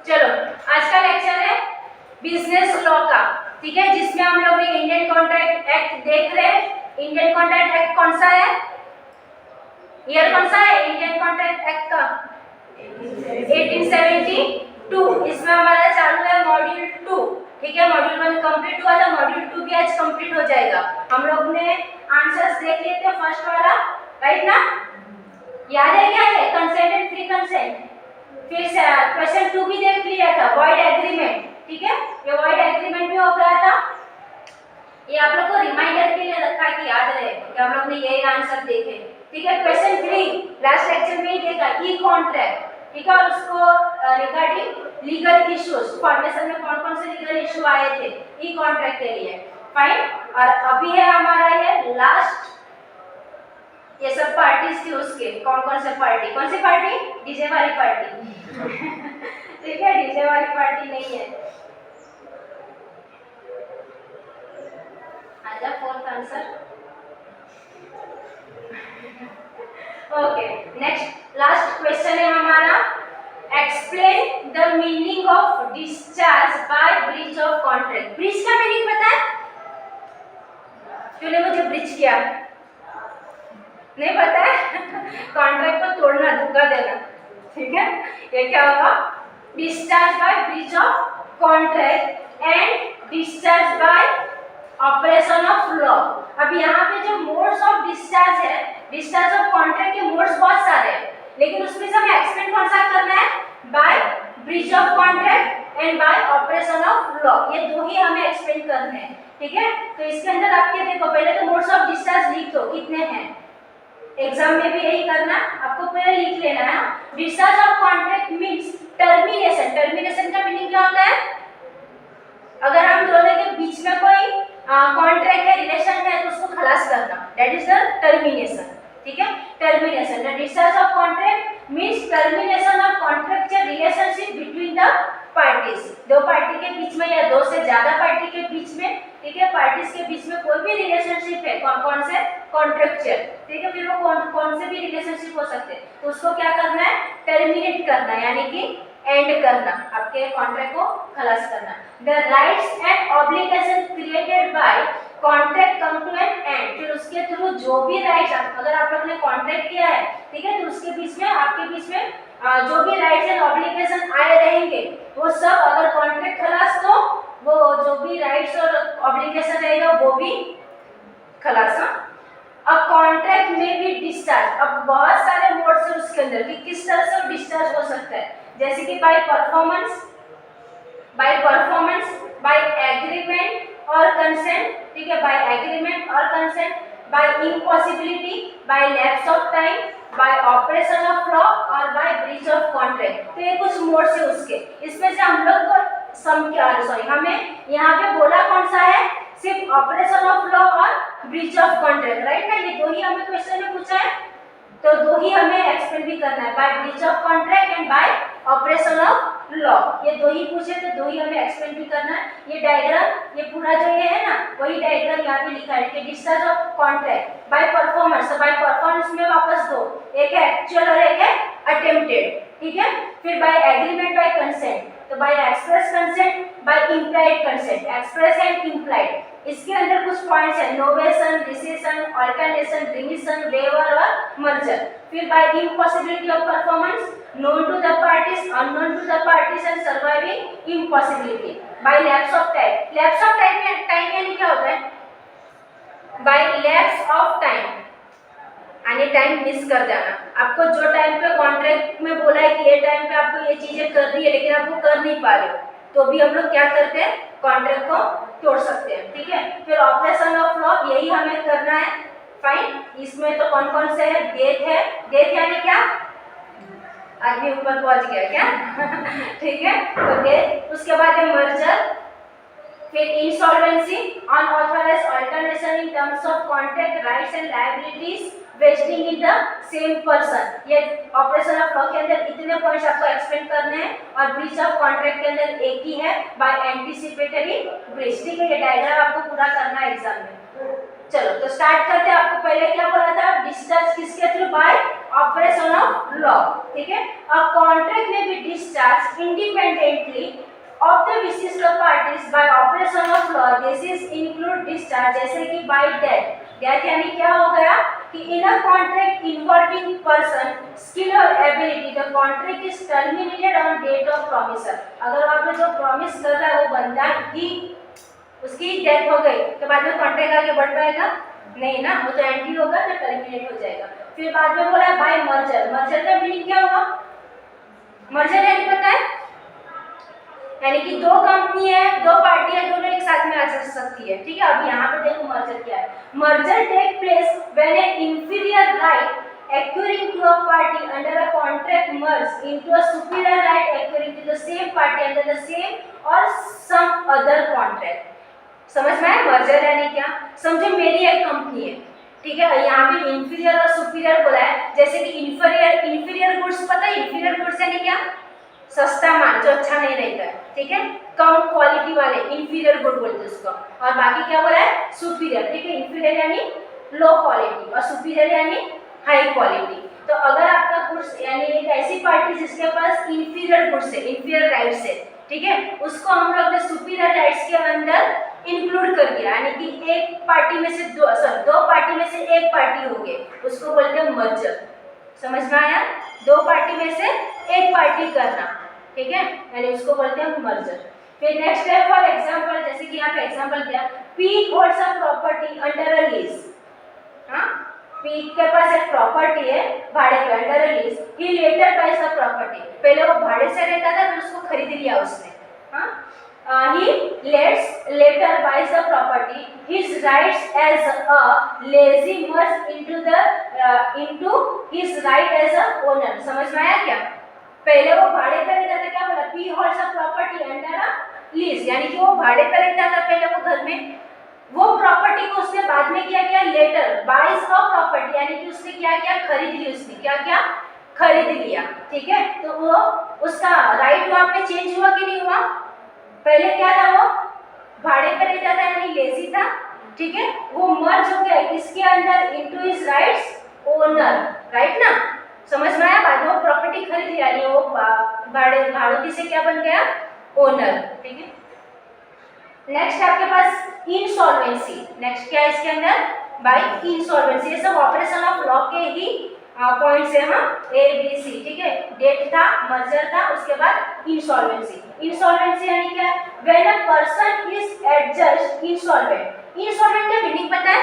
चलो आज का लेक्चर है बिजनेस लॉ का, ठीक है, जिसमें हम लोग इंडियन कॉन्ट्रैक्ट एक्ट देख रहे हैं। इंडियन कॉन्ट्रैक्ट एक्ट कौन सा है, ईयर कौन सा है इंडियन कॉन्ट्रैक्ट एक्ट का? 1872। इसमें हमारा चालू है मॉड्यूल 2, ठीक है। मॉड्यूल 1 कंप्लीट हुआ था, मॉड्यूल 2 भी आज कंप्लीट हो जाएगा। हम लोग ने आंसर्स देख लिए थे फर्स्ट वाला, राइट ना? याद है क्या है कंसेंट एंड फ्री कंसेंट? फिर क्वेश्चन 2 भी देख लिया था, वॉइड एग्रीमेंट, ठीक है। ये वॉइड एग्रीमेंट भी हो गया था। ये आप लोग को रिमाइंडर के लिए रखा है कि याद रहे कि हम लोग ने यही आंसर देखे, ठीक है। क्वेश्चन 3 लास्ट लेक्चर में ही देखा, ई कॉन्ट्रैक्ट, ठीक है, और उसको रिगार्डिंग लीगल इश्यूज, फॉर्मेशन में कौन कौन से लीगल इशू आए थे ई कॉन्ट्रैक्ट के लिए, फाइन। और अभी है हमारा ये लास्ट, ये सब पार्टीज थी उसके, कौन कौन से पार्टी, कौन सी पार्टी? डीजे वाली पार्टी ठीक है, डीजे वाली पार्टी नहीं है। आजा fourth answer. Okay, next last question है हमारा, explain the meaning of discharge by breach of contract. Breach का मीनिंग पता है? तूने मुझे ब्रीच किया नहीं पता है कॉन्ट्रैक्ट को तोड़ना, धोखा देना, ठीक है। ये क्या होगा? Discharge by breach of contract and discharge by operation of law. अब यहाँ पे जो मोड्स ऑफ डिस्चार्ज है, डिस्चार्ज ऑफ कॉन्ट्रैक्ट के मोड्स बहुत सारे हैं, लेकिन उसमें से हमें एक्सप्लेन कौन सा करना है? By breach of contract and by operation of law. ये दो ही हमें एक्सप्लेन करने हैं, ठीक है। तो इसके अंदर आपके देखो, पहले तो मोड्स ऑफ डिस्चार्ज लिख दो कितने हैं, एग्जाम में भी यही करना, आपको पहले लिख लेना है। Discharge of contract means termination. Termination का मीनिंग क्या होता है? अगर हम दोनों के बीच में कोई कॉन्ट्रैक्ट है, रिलेशन है, तो उसको खलास करना, दैट इज द टर्मिनेशन, ठीक है। Termination, the discharge of contract means termination of contractual relationship between the parties. दो पार्टी के बीच में या दो से ज्यादा पार्टी के बीच में, ठीक है, पार्टीज के बीच में कोई भी रिलेशनशिप है, कौन से? कॉन्ट्रैक्चुअल, ठीक है। फिर वो कौन से भी रिलेशनशिप हो सकते हैं, तो उसको क्या करना है? टर्मिनेट करना, यानी कि एंड करना, आपके कॉन्ट्रैक्ट को खलास करना। The rights and obligation created by contract come to an end. फिर उसके थ्रू जो भी राइट्स, अगर आप लोग ने कॉन्ट्रैक्ट किया है, ठीक है, तो उसके बीच में, आपके बीच में जो भी राइट्स एंड ऑब्लिगेशन आए रहेंगे, वो सब, अगर कॉन्ट्रैक्ट खलास, तो वो जो भी राइट्स और ऑब्लिगेशन रहेगा वो भी खलास। अब कॉन्ट्रैक्ट में भी डिस्चार्ज, अब बहुत सारे मोड्स है उसके अंदर कि किस तरह से डिस्चार्ज हो सकता है, जैसे कि बाय परफॉर्मेंस, बाय एग्रीमेंट और कंसेंट, ठीक है, बाय एग्रीमेंट और consent, by impossibility, by lapse of time, by operation of law और बाय ब्रीच ऑफ कॉन्ट्रैक्ट। तो ये कुछ मोड्स है उसके, इसमें से हम लोग को हमें यहाँ पे बोला कौन सा है? सिर्फ ऑपरेशन ऑफ लॉ और ब्रीच ऑफ कॉन्ट्रैक्ट, राइट ना? ये दो ही हमें क्वेश्चन में पूछा है, तो दो ही हमें एक्सप्लेन भी करना है, by breach of contract and by operation of law. ये दो ही पूछे तो दो ही हमें एक्सप्लेन भी करना है। ये डायग्राम, ये पूरा जो ये है ना, वही डायग्राम यहाँ पे लिखा है कि discharge of contract by performance. तो बाय परफॉर्मेंस में वापस दो, एक है एक्चुअल और एक है अटेम्प्टेड, ठीक है। फिर बाय एग्रीमेंट, बाय कंसेंट, तो by express consent, by implied consent, express and implied. इसके अंदर कुछ पॉइंट्स है, novation, rescission, alternation, remission, waiver और मर्जर। फिर by impossibility of performance, known to the parties, unknown to the parties and surviving impossibility. by lapse of time, lapse of time यानी क्या होता है? by lapse of time यानी time miss कर जाना। आपको जो टाइम पे कॉन्ट्रैक्ट में बोला है कि ये टाइम पे आपको ये चीजें करनी है, लेकिन आप वो कर नहीं पा रहे हो, तो भी हम लोग क्या करते हैं? कॉन्ट्रैक्ट को तोड़ सकते हैं, ठीक है। फिर ऑपरेशन ऑफ लॉ, यही हमें करना है, फाइन। इसमें तो कौन कौन से है? डेथ है, डेथ यानी क्या? आदमी ऊपर पहुंच गया क्या ठीक है, तो डेथ। उसके बाद है मर्जर, फिर insolvency, unauthorised alternation in terms of contract rights and liabilities vesting in the same person. ये ऑपरेशन ऑफ लॉ के अंदर इतने पॉइंट्स आपको एक्सप्लेन करने हैं, और ब्रीच ऑफ कॉन्ट्रैक्ट के अंदर एक ही है, बाय एंटीसिपेटरी ब्रीच, ठीक है। ये डायग्राम आपको पूरा करना है एग्जाम में। चलो तो स्टार्ट करते हैं। आपको पहले क्या बोला था? डिस्चार्ज किसके through? Bye operation of law, ठीक है। अ कॉन्ट्रैक्ट में be discharge independently of the wishes of parties by operation of law. This is include discharge, जैसे कि by death. death यानी क्या हो गया कि in a contract involving person skill or ability the contract is terminated on date of promisor. अगर वहाँ पे जो प्रॉमिस कर रहा है वो बंदा ही उसकी डेथ हो गई तो बाद में कॉन्ट्रैक्ट आगे बढ़ पाएगा नहीं ना, वो तो एंटी होगा तो टर्मिनेट हो जाएगा। फिर बाद में बोला बाय मर्जर। मर्जर का मीनिंग क्या हुआ? मर्जर यानी पता है, यानी कि दो कंपनी है, दो पार्टी है, दोनों एक साथ में आ सकती है, ठीक है। अब यहाँ पे देखो मर्जर क्या है। Merger take place when an inferior right accruing to a party under a contract merge into a superior right accruing to the same party under the same or some other contract. समझ में आया merger यानी क्या? समझो मेरी एक company है, ठीक है, यहाँ पे इंफीरियर और सुपीरियर बोला है। जैसे कि इंफीरियर गुड्स, पता है इंफीरियर गुड्स यानी क्या? सस्ता माल जो अच्छा नहीं रहता है, ठीक है, कम क्वालिटी वाले इंफीरियर गुड बोलते हैं उसको। और बाकी क्या बोला है? सुपीरियर, ठीक है। इंफीरियर यानी लो क्वालिटी और सुपीरियर यानी हाई क्वालिटी। तो अगर आपका गुड्स यानी एक ऐसी पार्टी जिसके पास इंफीरियर गुड्स है, इंफीरियर राइट्स है, ठीक है, उसको हम लोग ने सुपीरियर राइट्स के अंदर इंक्लूड कर दिया, यानी कि एक पार्टी में से दो पार्टी में से एक पार्टी हो गई, उसको बोलते हैं मर्जर। समझ में आया? दो पार्टी में से एक पार्टी करना, ठीक है, यानी उसको बोलते हैं मर्जर। फिर नेक्स्ट है फॉर एग्जांपल, जैसे कि यहाँ पे एग्जांपल दिया, P holds a property under a lease. हाँ, पी के पास एक प्रॉपर्टी है भाड़े पे under a lease. He later buys a property, पहले वो भाड़े से रहता था फिर उसको खरीद लिया उसने। हाँ, he later buys the property. His rights as a lessee merge into his right as a owner. समझ में आया क्या? पहले वो भाड़े पे रहता था, क्या बोला? P holds a property under a lease, यानी कि वो भाड़े पे रहता था पहले वो घर में। वो प्रॉपर्टी को उसने बाद में क्या किया? लेटर बाइज अ प्रॉपर्टी, यानी कि उसने क्या किया? खरीद ली उसने। क्या खरीद लिया, ठीक है। तो वो उसका राइट वहाँ पे चेंज हुआ कि नहीं हुआ? पहले क्या था? वो भाड़े पे रहता था यानी लेजी था, ठीक है, वो मर्ज हो गया किसके अंदर? Into his rights owner, right ना? समझ में आया? बाद में वो प्रॉपर्टी खरीद लिया, यानी वो भाड़ोती से क्या बन गया? ओनर, ठीक है। नेक्स्ट आपके पास इंसॉल्वेंसी। नेक्स्ट क्या है इसके अंदर? By insolvency. ये सब ऑपरेशन ऑफ लॉ के ही पॉइंट्स है, हाँ, ए बी सी, ठीक है। डेट था, मर्जर था, उसके बाद इंसॉल्वेंसी। इंसॉल्वेंसी यानी क्या? When a person is adjust insolvent. Insolvent का मीनिंग पता है?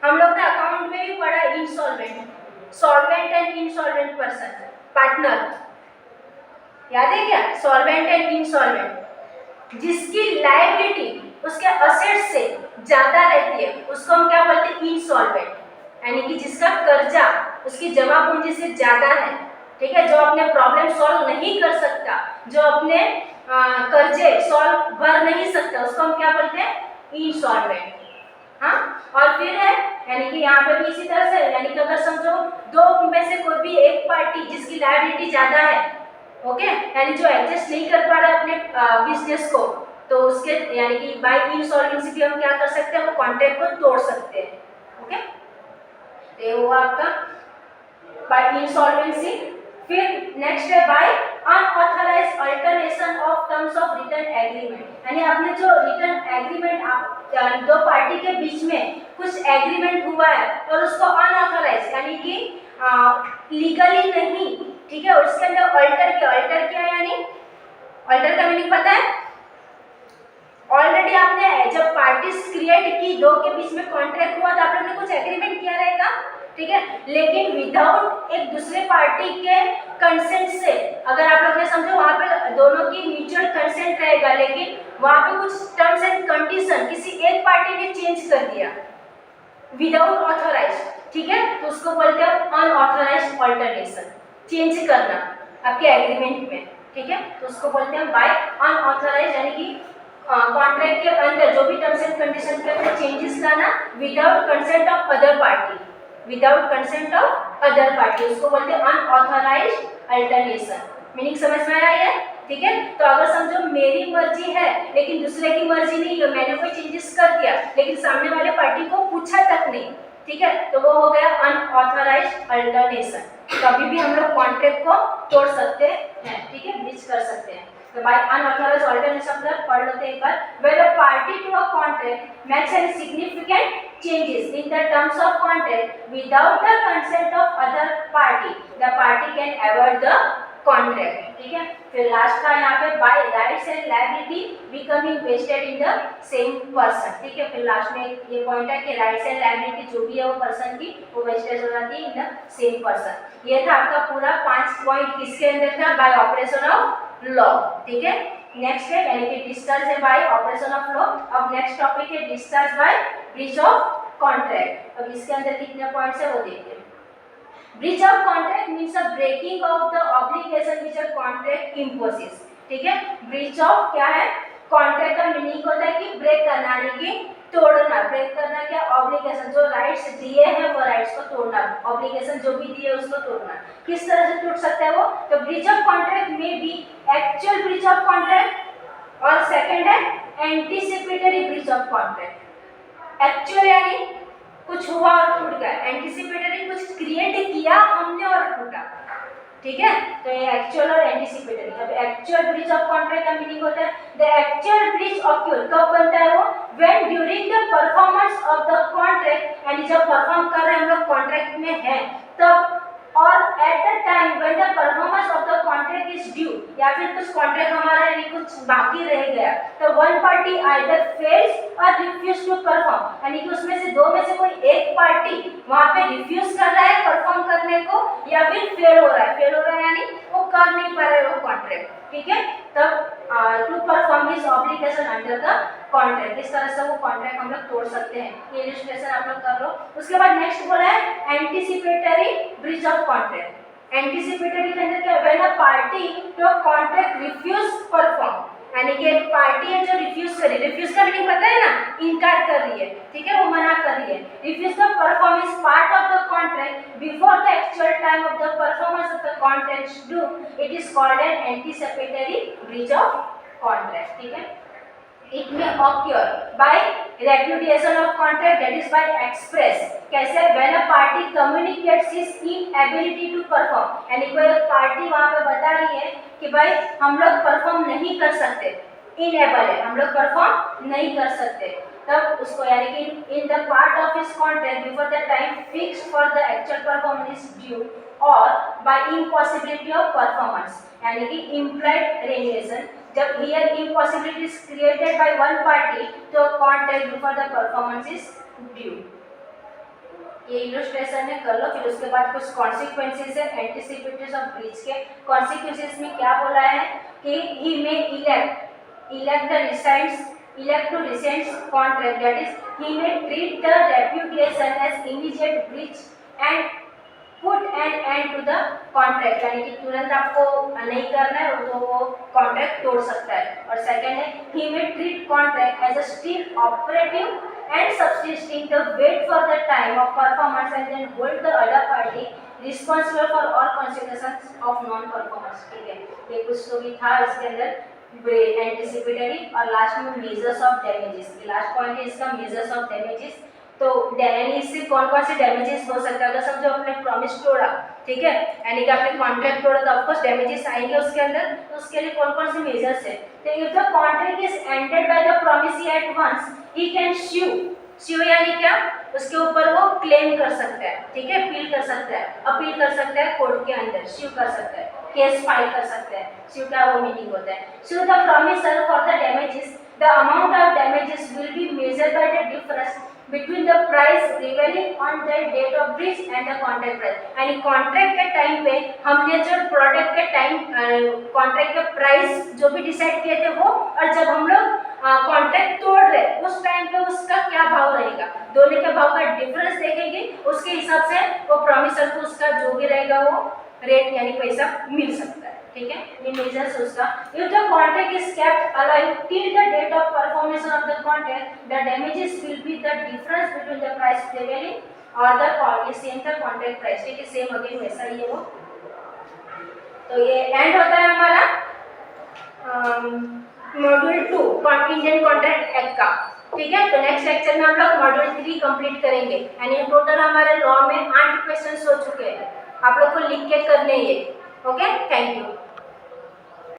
हम लोग ने अकाउंट में भी पढ़ा insolvent, solvent and insolvent person, partner, याद है क्या? सॉल्वेंट एंड इंसॉल्वेंट, जिसकी लायबिलिटी उसके असेट से ज्यादा रहती है उसको हम क्या बोलते हैं? इंसॉल्वेंट, यानी कि जिसका कर्जा उसकी जमा पूंजी से ज्यादा है, ठीक है, जो अपने प्रॉब्लम सॉल्व नहीं कर सकता, जो अपने कर्जे सॉल्व भर नहीं सकता, उसको हम क्या बोलते हैं? इंसॉल्वेंट। हाँ, और फिर है यानी कि यहाँ पे भी इसी तरह से, यानी कि अगर समझो दो में से कोई भी एक पार्टी जिसकी लायबिलिटी ज्यादा है, ओके, यानी जो एडजस्ट नहीं कर पा रहा है अपने बिजनेस को, तो उसके यानी कि बाय इंसॉल्वेंसी भी हम क्या कर सकते हैं? वो कॉन्ट्रैक्ट को तोड़ सकते हैं, ओके। ये हुआ आपका बाय इंसॉल्वेंसी। फिर नेक्स्ट है by unauthorised alternation of terms of return agreement, यानी आपने जो रिटर्न एग्रीमेंट दो पार्टी के बीच में कुछ एग्रीमेंट हुआ है और उसको अनऑथराइज्ड यानी कि लीगली नहीं, ठीक है, उसके अंदर अल्टर किया यानी अल्टर का मीनिंग पता है? ऑलरेडी आपने जब पार्टीज क्रिएट की, दो के बीच में कॉन्ट्रैक्ट हुआ तो आप लोग ने कुछ एग्रीमेंट किया रहेगा, ठीक है, लेकिन विदाउट एक दूसरे पार्टी के कंसेंट से, अगर आप लोग ने समझो वहाँ पे दोनों की म्यूचुअल कंसेंट रहेगा, लेकिन वहाँ पे कुछ टर्म्स एंड कंडीशन किसी एक पार्टी ने चेंज कर दिया विदाउट ऑथराइज्ड, ठीक है, तो उसको बोलते हैं अनऑथराइज्ड अल्टरनेशन, चेंज करना आपके एग्रीमेंट में, ठीक है, तो उसको बोलते हैं बाय अनऑथराइज्ड, यानी कि कॉन्ट्रैक्ट के अंदर जो भी टर्म्स एंड कंडीशन के अंदर चेंजेस लाना without consent of other party, without consent of other party, उसको बोलते हैं अनऑथराइज्ड अल्टरनेशन। मीनिंग समझ में आया है? ठीक है, तो अगर समझो मेरी मर्जी है लेकिन दूसरे की मर्जी नहीं है, मैंने कोई चेंजेस कर दिया लेकिन सामने वाले पार्टी को पूछा तक नहीं, ठीक है, तो वो हो गया अनऑथराइज्ड अल्टरनेशन। कभी भी हम लोग कॉन्ट्रैक्ट को तोड़ सकते हैं, ठीक है, ब्रीच कर सकते हैं। तो बाय अनऑथराइज्ड अल्टरनेशन मतलब पढ़ लेते हैं एक बार, where the party to a contract makes any significant changes in the terms of contract without the consent of other party, the party can avoid the contract, ठीक है। फिर लास्ट का यहाँ पे by rights and liability becoming vested in the same person, ठीक है। फिर last में ये पॉइंट है कि राइट्स एंड लायबिलिटी जो भी है वो पर्सन की वो वेस्टेज हो जाती है इन द सेम पर्सन। ये था आपका पूरा 5 पॉइंट किसके अंदर था, बाय ऑपरेशन ऑफ लॉ, ठीक है। नेक्स्ट है यानी कि डिस्चार्ज है बाय ऑपरेशन ऑफ लॉ। अब नेक्स्ट टॉपिक है discharge by breach of contract. अब इसके अंदर कितने पॉइंट्स है वो देखते हैं। Breach of contract means a breaking of the obligation which a contract imposes, ठीक है। ब्रीच ऑफ क्या है, कॉन्ट्रैक्ट का मीनिंग होता है कि ब्रेक करना यानी कि तोड़ना। ब्रेक करना क्या, ऑब्लिगेशन, जो राइट्स दिए हैं वो राइट्स को तोड़ना, ऑब्लिगेशन जो भी दिए उसको तोड़ना। किस तरह से टूट सकता है वो, तो ब्रीच ऑफ कॉन्ट्रैक्ट में भी एक्चुअल ब्रीच ऑफ कॉन्ट्रैक्ट और सेकंड है anticipatory breach of contract. Actual यानी कुछ हुआ और टूट गया, एंटीसिपेटरी कुछ क्रिएट किया हमने और टूटा, ठीक है। तो ये एक्चुअल और एंटीसिपेटरी। अब एक्चुअल ब्रीच ऑफ कॉन्ट्रैक्ट का मीनिंग होता है द एक्चुअल ब्रीच ऑक्यूर, कब बनता है वो, when during the performance of the contract, यानी जब परफॉर्म कर रहे हैं हम लोग कॉन्ट्रैक्ट में हैं तब, और at the time when the performance of the contract is due, या फिर कुछ कॉन्ट्रैक्ट हमारा यानी कुछ बाकी रह गया तो वन पार्टी आइदर फेल्स और रिफ्यूज टू परफॉर्म, यानी कि उसमें से दो में से कोई एक पार्टी वहां पे रिफ्यूज कर रहा है परफॉर्म करने को या फिर फेल हो रहा है। फेल हो रहा है यानी वो कर नहीं पा रहे वो कॉन्ट्रैक्ट, ठीक है। तब to perform his obligation under the contract, इस तरह से वो कॉन्ट्रैक्ट हम लोग तोड़ सकते हैं। ये इलस्ट्रेशन आप लोग कर लो। उसके बाद नेक्स्ट बोला है anticipatory breach of contract. Anticipatory के अंदर क्या, when a party to a contract refuse perform, यानी कि एक पार्टी है जो रिफ्यूज कर रही है, रिफ्यूज का मीनिंग पता है ना, इनकार कर रही है, ठीक है, वो मना कर रही है। Refuse the perform is part of the contract before the actual time of the performance of the contract due, it is called an anticipatory breach of contract, ठीक है। It may occur by repudiation of contract, that is by express, कैसे, when a party communicates its inability to perform, यानी कोई party वहाँ पे बता रही है कि भाई हम लोग परफॉर्म नहीं कर सकते, इनेबल है, हम लोग परफॉर्म नहीं कर सकते, तब उसको यानी कि in the part of his contract before the time fixed for the actual performance due और बाय इम्पॉसिबिलिटी ऑफ परफॉर्मेंस, यानी कि इम्प्लाइड रेनिएशन, जब here impossibility is created by one party तो contract before the performance is due. ये illustration है, कर लो। फिर उसके बाद कुछ कॉन्सिक्वेंसेस है एंटीसिपेटरीज ऑफ ब्रीच के। कॉन्सिक्वेंसेस में क्या बोला है कि ही मे elect the elect to rescind contract, that is he may treat the repudiation as immediate breach and put an end to the contract, यानी कि तुरंत आपको नहीं करना है तो वो कॉन्ट्रैक्ट तोड़ सकता है। और सेकंड है he may treat contract as a still operative and subsisting the wait for the time of performance and then hold the other party responsible for all consequences of non performance, ठीक है। ये कुछ तो भी था इसके अंदर एंटीसिपेटरी। और लास्ट में measures of damages, last point है इसका मेजर्स ऑफ डैमेजेस। तो इससे कौन कौन से डैमेजेस हो सकता है, अगर समझो आपने प्रॉमिस तोड़ा, ठीक है, यानी कि आपने कॉन्ट्रैक्ट तोड़ा तो ऑफकोर्स डैमेजेस आएंगे उसके अंदर, तो उसके लिए कौन कौन से मेजर्स है। तो if the contract is ended by the promisee at once he can sue यानी क्या, उसके ऊपर वो क्लेम कर सकता है, ठीक है, अपील कर सकता है, कोर्ट के अंदर स्यू कर सकता है, केस फाइल कर सकता है। स्यू का वो मीनिंग होता है sue the promisor for the damages, the amount of damages will be measured by the difference between the price prevailing on the date of breach and the contract price, यानी contract के time पे हमने जो product के time contract का price जो भी decide किए थे वो, और जब हम लोग कॉन्ट्रैक्ट तोड़ रहे उस टाइम पे उसका क्या भाव रहेगा, दोनों के भाव का डिफरेंस देखेंगे, उसके हिसाब से वो प्रॉमिसर को उसका जो भी रहेगा वो रेट यानी पैसा मिल सकता है, ठीक है। ये मेजर्स उसका। If the contract is kept alive till the date of performance of the contract, the damages will be the difference between the price prevailing और the same the contract price, ठीक है, सेम अगेन वैसा ही है वो। तो ये and होता है हमारा मॉड्यूल 2 इंडियन कॉन्ट्रैक्ट एक्ट का। ठीक है, तो नेक्स्ट लेक्चर में हम लोग मॉड्यूल 3 कंप्लीट करेंगे। यानी टोटल हमारे लॉ में 8 क्वेश्चंस हो चुके हैं, आप लोग को लिख के करने ये। Okay, thank you.